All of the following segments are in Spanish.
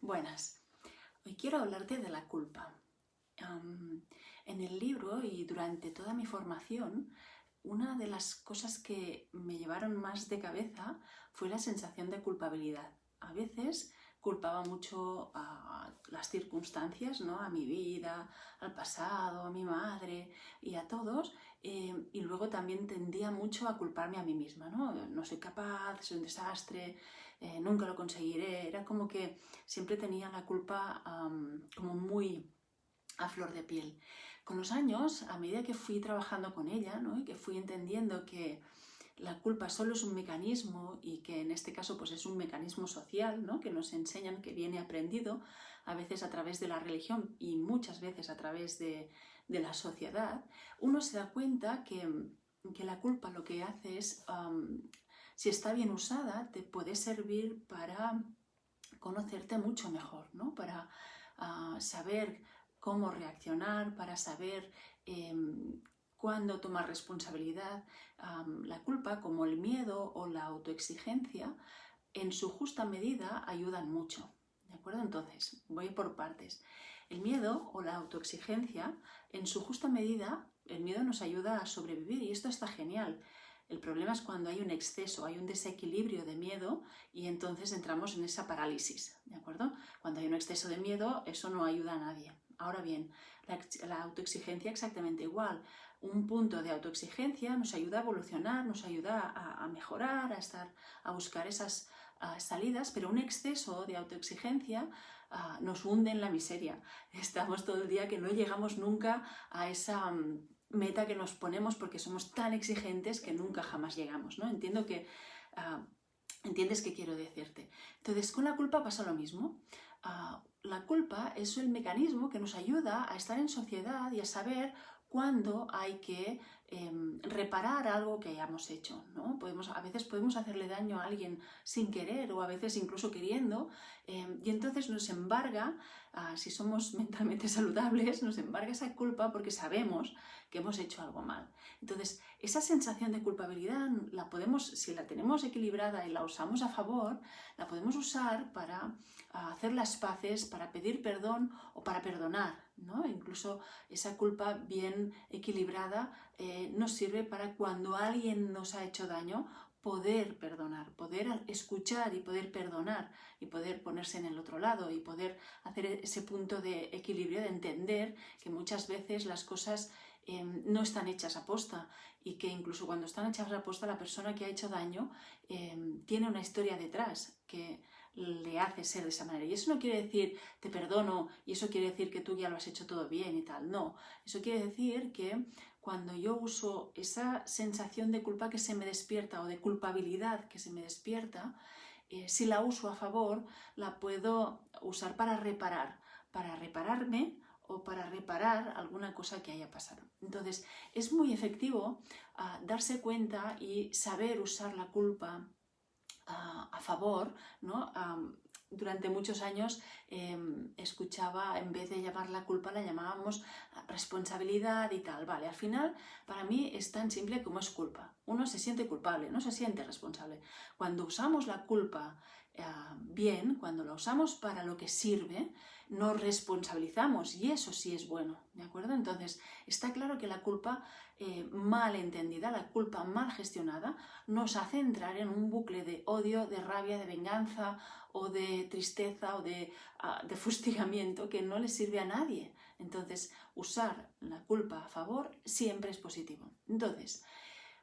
Buenas. Hoy quiero hablarte de la culpa. En el libro y durante toda mi formación, una de las cosas que me llevaron más de cabeza fue la sensación de culpabilidad. A veces culpaba mucho a las circunstancias, ¿no? A mi vida, al pasado, a mi madre y a todos, y luego también tendía mucho a culparme a mí misma, ¿no? No soy capaz, soy un desastre, nunca lo conseguiré. Era como que siempre tenía la culpa como muy a flor de piel. Con los años, a medida que fui trabajando con ella, ¿no? Y que fui entendiendo que la culpa solo es un mecanismo y que en este caso pues es un mecanismo social, ¿no? Que nos enseñan, que viene aprendido a veces a través de la religión y muchas veces a través de la sociedad, uno se da cuenta que la culpa lo que hace es, si está bien usada, te puede servir para conocerte mucho mejor, ¿no? Para saber cómo reaccionar, para saber cuándo tomar responsabilidad. La culpa, como el miedo o la autoexigencia, en su justa medida ayudan mucho. ¿De acuerdo? Entonces, voy por partes. El miedo o la autoexigencia, en su justa medida, el miedo nos ayuda a sobrevivir y esto está genial. El problema es cuando hay un exceso, hay un desequilibrio de miedo y entonces entramos en esa parálisis, ¿de acuerdo? Cuando hay un exceso de miedo, eso no ayuda a nadie. Ahora bien, la autoexigencia exactamente igual. Un punto de autoexigencia nos ayuda a evolucionar, nos ayuda a mejorar, a buscar esas salidas, pero un exceso de autoexigencia nos hunde en la miseria. Estamos todo el día que no llegamos nunca a esa meta que nos ponemos porque somos tan exigentes que nunca jamás llegamos, ¿no? Entiendo que entiendes qué quiero decirte. Entonces, con la culpa pasa lo mismo. La culpa es el mecanismo que nos ayuda a estar en sociedad y a saber cuándo hay que reparar algo que hayamos hecho, ¿no? A veces podemos hacerle daño a alguien sin querer o a veces incluso queriendo, y entonces nos embarga, si somos mentalmente saludables, nos embarga esa culpa porque sabemos que hemos hecho algo mal. Entonces, esa sensación de culpabilidad la podemos, si la tenemos equilibrada y la usamos a favor, la podemos usar para hacer las paces, para pedir perdón o para perdonar, ¿no? Incluso esa culpa bien equilibrada nos sirve para cuando alguien nos ha hecho daño poder perdonar, poder escuchar y poder perdonar y poder ponerse en el otro lado y poder hacer ese punto de equilibrio, de entender que muchas veces las cosas no están hechas a posta y que incluso cuando están hechas a posta la persona que ha hecho daño tiene una historia detrás que le hace ser de esa manera. Y eso no quiere decir te perdono y eso quiere decir que tú ya lo has hecho todo bien y tal. No, eso quiere decir que cuando yo uso esa sensación de culpa que se me despierta o de culpabilidad que se me despierta, si la uso a favor, la puedo usar para repararme o para reparar alguna cosa que haya pasado. Entonces, es muy efectivo darse cuenta y saber usar la culpa a favor, ¿no? Durante muchos años escuchaba, en vez de llamar la culpa, la llamábamos responsabilidad y tal. Vale, al final, para mí es tan simple como es culpa. Uno se siente culpable, no se siente responsable. Cuando usamos la culpa bien, cuando la usamos para lo que sirve, nos responsabilizamos y eso sí es bueno, ¿de acuerdo? Entonces, está claro que la culpa mal entendida, la culpa mal gestionada, nos hace entrar en un bucle de odio, de rabia, de venganza o de tristeza o de fustigamiento que no le sirve a nadie. Entonces, usar la culpa a favor siempre es positivo. Entonces,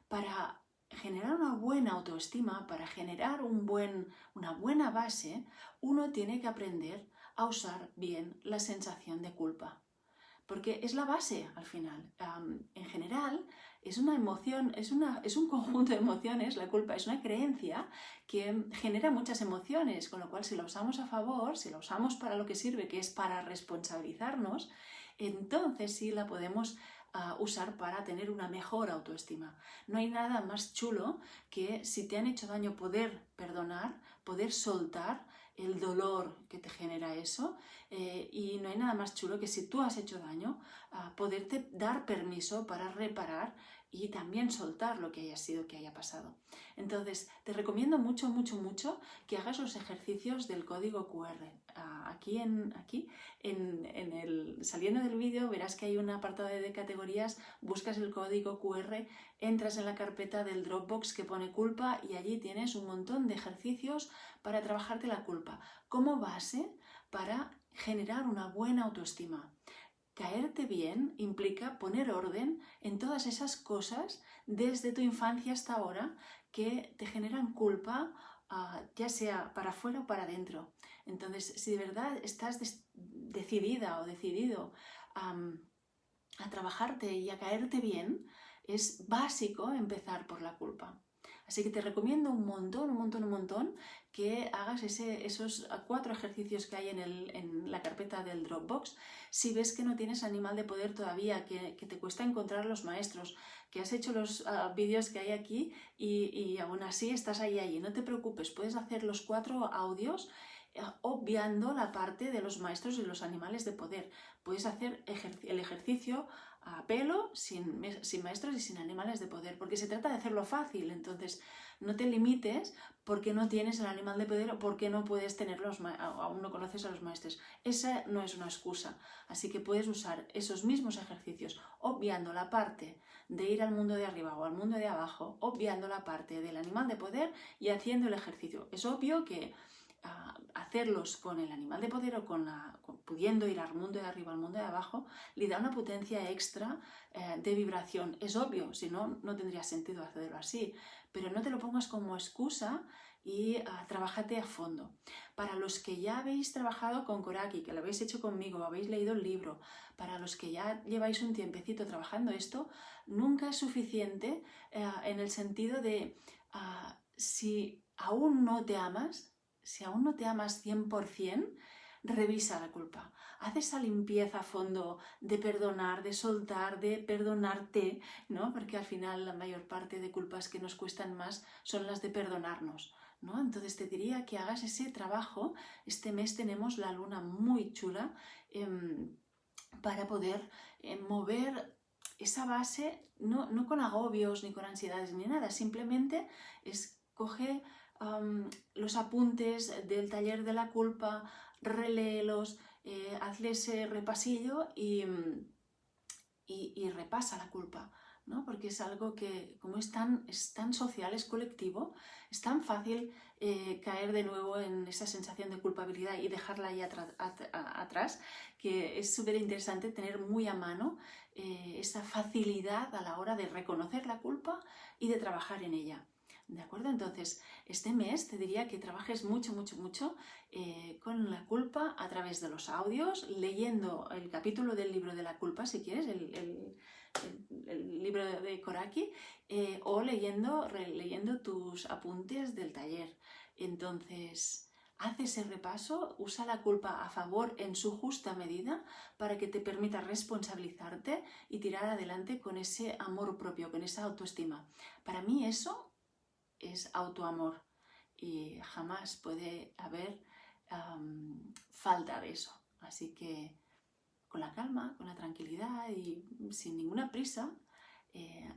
para generar una buena autoestima, para generar una buena base, uno tiene que aprender a usar bien la sensación de culpa. Porque es la base al final. En general, es una emoción, es un conjunto de emociones, la culpa es una creencia que genera muchas emociones, con lo cual si la usamos a favor, si la usamos para lo que sirve, que es para responsabilizarnos, entonces sí la podemos usar para tener una mejor autoestima. No hay nada más chulo que si te han hecho daño poder perdonar, poder soltar el dolor que te genera eso, y no hay nada más chulo que si tú has hecho daño, poderte dar permiso para reparar y también soltar lo que haya sido que haya pasado. Entonces, te recomiendo mucho, mucho, mucho que hagas los ejercicios del código QR. Saliendo del vídeo verás que hay un apartado de categorías, buscas el código QR, entras en la carpeta del Dropbox que pone culpa y allí tienes un montón de ejercicios para trabajarte la culpa como base para generar una buena autoestima. Caerte bien implica poner orden en todas esas cosas desde tu infancia hasta ahora que te generan culpa, ya sea para afuera o para adentro. Entonces, si de verdad estás decidida o decidido a trabajarte y a caerte bien, es básico empezar por la culpa. Así que te recomiendo un montón que hagas esos 4 ejercicios que hay en la carpeta del Dropbox. Si ves que no tienes animal de poder todavía, que te cuesta encontrar los maestros, que has hecho los vídeos que hay aquí y aún así estás ahí. No te preocupes, puedes hacer los 4 audios obviando la parte de los maestros y los animales de poder. Puedes hacer el ejercicio a pelo, sin maestros y sin animales de poder, porque se trata de hacerlo fácil. Entonces, no te limites porque no tienes el animal de poder o porque no puedes tenerlos, aún no conoces a los maestros. Esa no es una excusa. Así que puedes usar esos mismos ejercicios, obviando la parte de ir al mundo de arriba o al mundo de abajo, obviando la parte del animal de poder y haciendo el ejercicio. Es obvio que hacerlos con el animal de poder o pudiendo ir al mundo de arriba al mundo de abajo le da una potencia extra de vibración. Es obvio, si no, no tendría sentido hacerlo así, pero no te lo pongas como excusa y trabájate a fondo. Para los que ya habéis trabajado con Koraki, que lo habéis hecho conmigo, habéis leído el libro, para los que ya lleváis un tiempecito trabajando esto, nunca es suficiente en el sentido de si aún no te amas, 100%, revisa la culpa. Haz esa limpieza a fondo de perdonar, de soltar, de perdonarte, ¿no? Porque al final la mayor parte de culpas que nos cuestan más son las de perdonarnos, ¿no? Entonces te diría que hagas ese trabajo. Este mes tenemos la luna muy chula para poder mover esa base, no con agobios ni con ansiedades ni nada, simplemente coge los apuntes del taller de la culpa, reléelos, hazle ese repasillo y repasa la culpa, ¿no? Porque es algo que, como es tan social, es colectivo, es tan fácil caer de nuevo en esa sensación de culpabilidad y dejarla ahí atrás, que es súper interesante tener muy a mano esa facilidad a la hora de reconocer la culpa y de trabajar en ella. ¿De acuerdo? Entonces, este mes te diría que trabajes mucho con la culpa a través de los audios, leyendo el capítulo del libro de la culpa, si quieres, el libro de Koraki, o releyendo tus apuntes del taller. Entonces, haz ese repaso, usa la culpa a favor en su justa medida para que te permita responsabilizarte y tirar adelante con ese amor propio, con esa autoestima. Para mí eso es autoamor y jamás puede haber falta de eso. Así que con la calma, con la tranquilidad y sin ninguna prisa,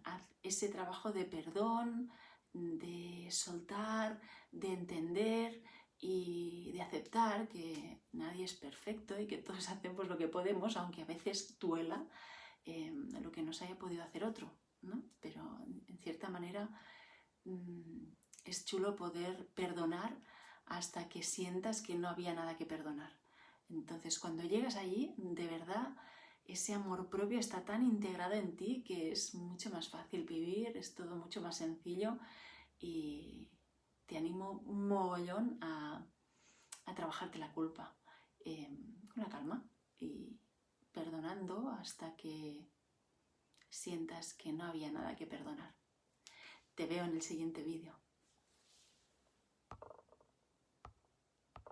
haz ese trabajo de perdón, de soltar, de entender y de aceptar que nadie es perfecto y que todos hacemos lo que podemos, aunque a veces duela lo que nos haya podido hacer otro, ¿no? Pero en cierta manera es chulo poder perdonar hasta que sientas que no había nada que perdonar. Entonces, cuando llegas allí, de verdad, ese amor propio está tan integrado en ti que es mucho más fácil vivir, es todo mucho más sencillo y te animo un mogollón a trabajarte la culpa con la calma y perdonando hasta que sientas que no había nada que perdonar. Te veo en el siguiente vídeo.